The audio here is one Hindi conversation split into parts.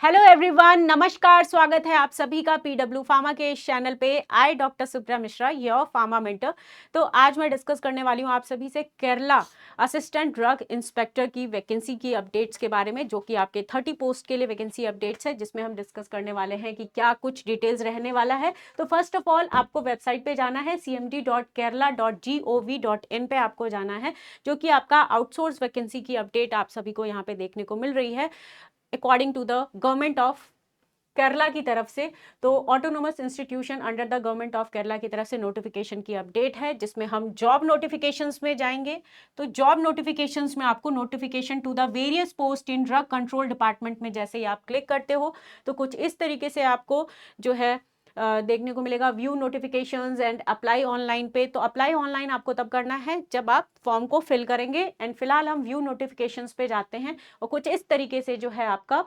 हेलो एवरीवन, नमस्कार। स्वागत है आप सभी का पीडब्ल्यू फार्मा के इस चैनल पे। I doctor Supra Mishra, your pharma mentor. तो आज मैं डिस्कस करने वाली हूँ आप सभी से केरला असिस्टेंट ड्रग इंस्पेक्टर की वैकेंसी की अपडेट्स के बारे में, जो कि आपके 30 पोस्ट के लिए वैकेंसी अपडेट्स है, जिसमें हम डिस्कस करने वाले हैं कि क्या कुछ डिटेल्स रहने वाला है। तो फर्स्ट ऑफ ऑल आपको वेबसाइट पे जाना है, cmd.kerala.gov.in पे आपको जाना है, जो कि आपका आउटसोर्स वैकेंसी की अपडेट आप सभी को यहाँ पे देखने को मिल रही है according to the government of Kerala की तरफ से। तो autonomous institution under the government of Kerala की तरफ से नोटिफिकेशन की अपडेट है, जिसमें हम जॉब नोटिफिकेशंस में जाएंगे। तो जॉब नोटिफिकेशंस में आपको notification to the various post in drug control department में जैसे ही आप क्लिक करते हो तो कुछ इस तरीके से आपको जो है देखने को मिलेगा, view notifications and apply online पे। तो अप्लाई ऑनलाइन आपको तब करना है जब आप फॉर्म को फिल करेंगे। एंड फिलहाल हम व्यू नोटिफिकेशंस पे जाते हैं और कुछ इस तरीके से जो है आपका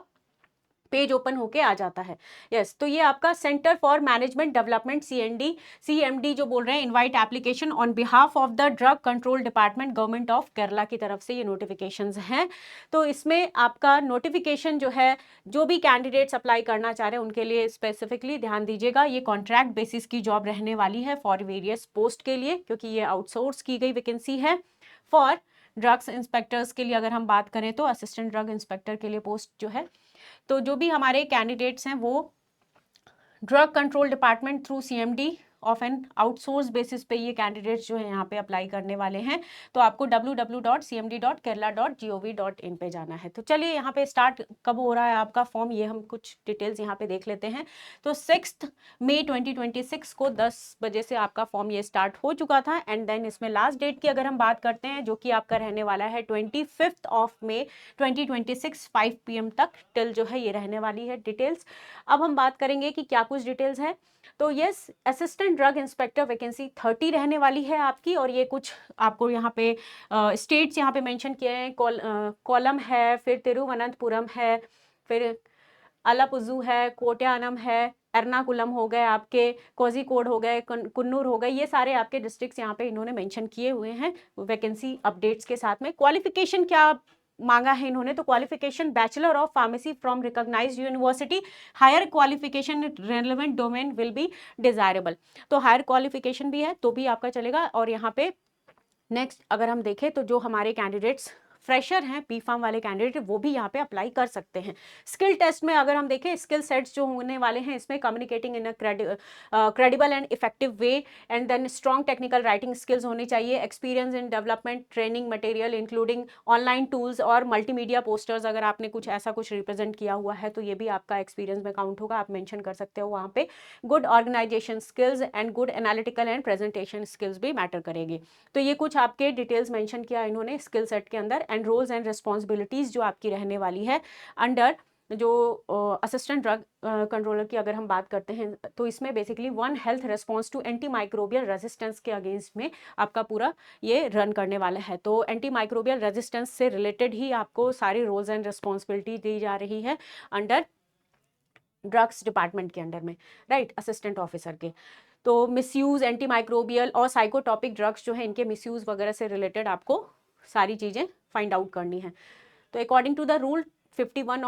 पेज ओपन होके आ जाता है। यस, तो ये आपका centre for management development CMD जो बोल रहे हैं, invite application on behalf of the drug control department government of Kerala की तरफ से ये नोटिफिकेशंस हैं। तो इसमें आपका नोटिफिकेशन जो है, जो भी कैंडिडेट्स अप्लाई करना चाह रहे हैं उनके लिए स्पेसिफिकली ध्यान दीजिएगा, ये कॉन्ट्रैक्ट बेसिस की जॉब रहने वाली है फॉर वेरियस पोस्ट के लिए, क्योंकि ये आउटसोर्स की गई वैकेंसी है। फॉर ड्रग्स इंस्पेक्टर्स के लिए अगर हम बात करें तो असिस्टेंट ड्रग इंस्पेक्टर के लिए पोस्ट जो है, तो जो भी हमारे कैंडिडेट्स हैं वो drug control department through CMD of an outsource basis पे ये कैंडिडेट्स जो है यहाँ पे अप्लाई करने वाले हैं। तो आपको www.cmd.kerala.gov.in पे जाना है। तो चलिए यहाँ पे स्टार्ट कब हो रहा है आपका फॉर्म, ये हम कुछ डिटेल्स यहाँ पे देख लेते हैं। तो 6 मई 2026 को 10 बजे से आपका फॉर्म ये स्टार्ट हो चुका था। एंड देन इसमें लास्ट डेट की अगर हम बात करते हैं, जो कि आपका रहने वाला है 25 ऑफ मई 2026 5 PM तक टिल जो है ये रहने वाली है डिटेल्स। अब हम बात करेंगे कि क्या कुछ डिटेल्स है। तो yes, assistant drug inspector vacancy 30 रहने वाली है आपकी। और ये कुछ आपको यहाँ पे स्टेट्स यहाँ पे मेंशन किए हैं। कोलम है, फिर तिरुवनंतपुरम है, फिर अलापुजू है, कोट्यानम है, एर्नाकुलम हो गए आपके, कोझिकोड हो गए, कुन्नूर हो गए। ये सारे आपके डिस्ट्रिक्ट्स यहाँ पे इन्होंने मेंशन किए हुए हैं वैकेंसी अपडेट्स के साथ में। क्वालिफिकेशन क्या मांगा है इन्होंने, तो qualification bachelor of pharmacy from recognised university, higher qualification relevant domain will be desirable. तो हायर क्वालिफिकेशन भी है तो भी आपका चलेगा। और यहाँ पे नेक्स्ट अगर हम देखें तो जो हमारे कैंडिडेट्स फ्रेशर हैं, बी फार्म वाले कैंडिडेट, वो भी यहाँ पे अप्लाई कर सकते हैं। स्किल टेस्ट में अगर हम देखें, स्किल सेट्स जो होने वाले हैं इसमें communicating in a credible and effective way, and then strong technical writing skills होनी चाहिए, experience in development training material including online tools और मल्टीमीडिया पोस्टर्स। अगर आपने कुछ ऐसा कुछ रिप्रेजेंट किया हुआ है तो ये भी आपका एक्सपीरियंस में काउंट होगा, आप मेंशन कर सकते हो वहाँ पे। Good organisation skills and good analytical and presentation skills भी मैटर करेंगे। तो ये कुछ आपके डिटेल्स मेंशन किया इन्होंने स्किल सेट के अंदर। एंड रोल्स एंड रिस्पॉन्सिबिलिटीज जो आपकी रहने वाली है अंडर जो असिस्टेंट ड्रग कंट्रोलर की अगर हम बात करते हैं, तो इसमें basically one health response to anti microbial resistance के अगेंस्ट में आपका पूरा ये रन करने वाला है। तो एंटी माइक्रोबियल रेजिस्टेंस से रिलेटेड ही आपको सारी रोल्स एंड रिस्पॉन्सिबिलिटी दी जा रही है अंडर ड्रग्स डिपार्टमेंट के अंडर में, राइट, असिस्टेंट ऑफिसर के। तो मिसयूज, एंटी माइक्रोबियल और साइकोटॉपिक ड्रग्स जो है इनके मिसयूज वगैरह से रिलेटेड आपको सारी चीज़ें फाइंड आउट करनी है। तो according to the rule 51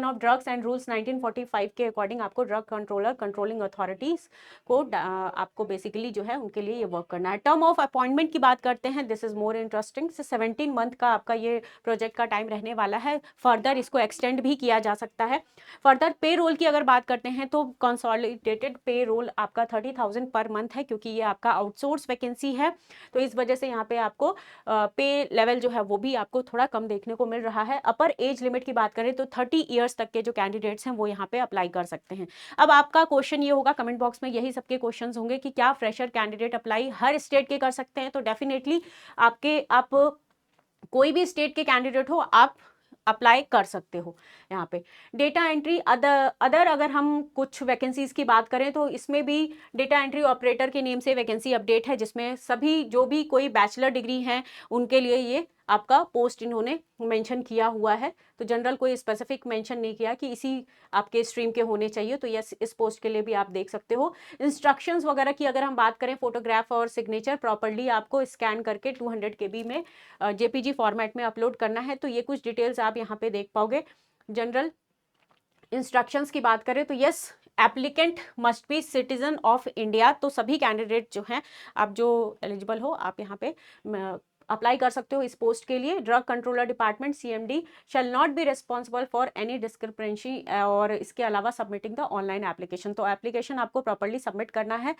of drugs and rules 1945 के अकॉर्डिंग आपको ड्रग कंट्रोलर कंट्रोलिंग अथॉरिटीज को आपको बेसिकली जो है उनके लिए ये वर्क करना है। टर्म ऑफ अपॉइंटमेंट की बात करते हैं, this is more interesting. 17 month का आपका ये प्रोजेक्ट का टाइम रहने वाला है। फर्दर इसको एक्सटेंड भी किया जा सकता है। फर्दर पे रोल की अगर बात करते हैं तो कंसोलिडेटेड पे रोल आपका 30,000 पर मंथ है, क्योंकि ये आपका आउटसोर्स वैकेंसी है। तो इस वजह से यहाँ पे आपको पे लेवल जो है वो भी आपको थोड़ा कम देखने को मिल रहा है। अपर एज लिमिट की बात करें तो 30 ईयर्स तक के जो कैंडिडेट्स हैं वो यहाँ पे अप्लाई कर सकते हैं। अब आपका क्वेश्चन ये होगा, कमेंट बॉक्स में यही सबके क्वेश्चंस होंगे कि क्या फ्रेशर कैंडिडेट अप्लाई हर स्टेट के कर सकते हैं। तो डेफिनेटली आप कोई भी स्टेट के कैंडिडेट हो, आप अप्लाई कर सकते हो। यहाँ पे डेटा एंट्री अदर अगर हम कुछ वैकेंसीज की बात करें तो इसमें भी डेटा एंट्री ऑपरेटर के नेम से वैकेंसी अपडेट है, जिसमें सभी जो भी कोई बैचलर डिग्री हैं उनके लिए ये आपका पोस्ट इन्होंने मेंशन किया हुआ है। तो जनरल कोई स्पेसिफिक मेंशन नहीं किया कि इसी आपके स्ट्रीम के होने चाहिए। तो यस, इस पोस्ट के लिए भी आप देख सकते हो। इंस्ट्रक्शंस वगैरह की अगर हम बात करें, फोटोग्राफ और सिग्नेचर प्रॉपर्ली आपको स्कैन करके 200 KB में JPG फॉर्मेट में अपलोड करना है। तो ये कुछ डिटेल्स आप यहाँ पे देख पाओगे। जनरल इंस्ट्रक्शंस की बात करें तो yes, applicant must be citizen of India. तो सभी कैंडिडेट जो हैं, आप जो एलिजिबल हो, आप यहाँ पे अप्लाई कर सकते हो इस पोस्ट के लिए। Drug controller department CMD shall not be responsible for any discrepancy, और इसके अलावा सबमिटिंग द ऑनलाइन एप्लीकेशन। तो एप्लीकेशन आपको प्रॉपरली सबमिट करना है,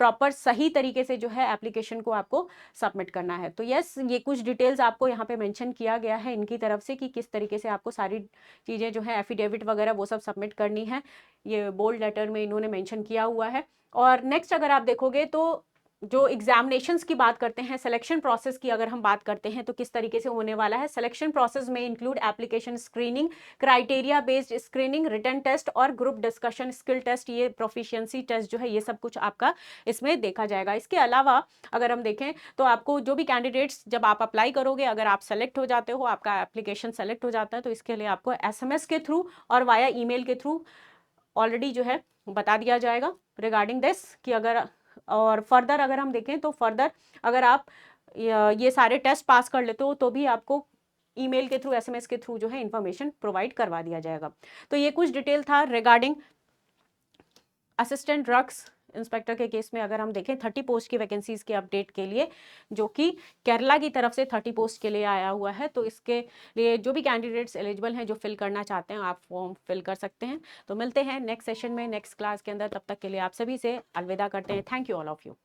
प्रॉपर सही तरीके से जो है एप्लीकेशन को आपको सबमिट करना है। तो यस, ये कुछ डिटेल्स आपको यहाँ पे मेंशन किया गया है इनकी तरफ से कि किस तरीके से आपको सारी चीज़ें जो है एफिडेविट वगैरह वो सब सबमिट करनी है। ये बोल्ड लेटर में इन्होंने मेंशन किया हुआ है। और नेक्स्ट अगर आप देखोगे तो जो एग्जामिनेशंस की बात करते हैं, सिलेक्शन प्रोसेस की अगर हम बात करते हैं तो किस तरीके से होने वाला है। सिलेक्शन प्रोसेस में include application screening, criteria based screening, written test और ग्रुप डिस्कशन, स्किल टेस्ट, ये प्रोफिशिएंसी टेस्ट जो है ये सब कुछ आपका इसमें देखा जाएगा। इसके अलावा अगर हम देखें तो आपको जो भी कैंडिडेट्स, जब आप अप्लाई करोगे, अगर आप सेलेक्ट हो जाते हो, आपका एप्लीकेशन सेलेक्ट हो जाता है, तो इसके लिए आपको SMS के थ्रू और वाया ईमेल के थ्रू ऑलरेडी जो है बता दिया जाएगा रिगार्डिंग दिस कि अगर, और फर्दर अगर हम देखें तो फर्दर अगर आप ये सारे टेस्ट पास कर लेते हो तो भी आपको ईमेल के थ्रू, SMS के थ्रू जो है इन्फॉर्मेशन प्रोवाइड करवा दिया जाएगा। तो ये कुछ डिटेल था रिगार्डिंग असिस्टेंट ड्रग्स इंस्पेक्टर के केस में। अगर हम देखें 30 पोस्ट की वैकेंसीज के अपडेट के लिए, जो कि केरला की तरफ से 30 पोस्ट के लिए आया हुआ है। तो इसके लिए जो भी कैंडिडेट्स एलिजिबल हैं, जो फिल करना चाहते हैं, आप फॉर्म फिल कर सकते हैं। तो मिलते हैं नेक्स्ट सेशन में, नेक्स्ट क्लास के अंदर। तब तक के लिए आप सभी से अलविदा करते हैं। Thank you all of you.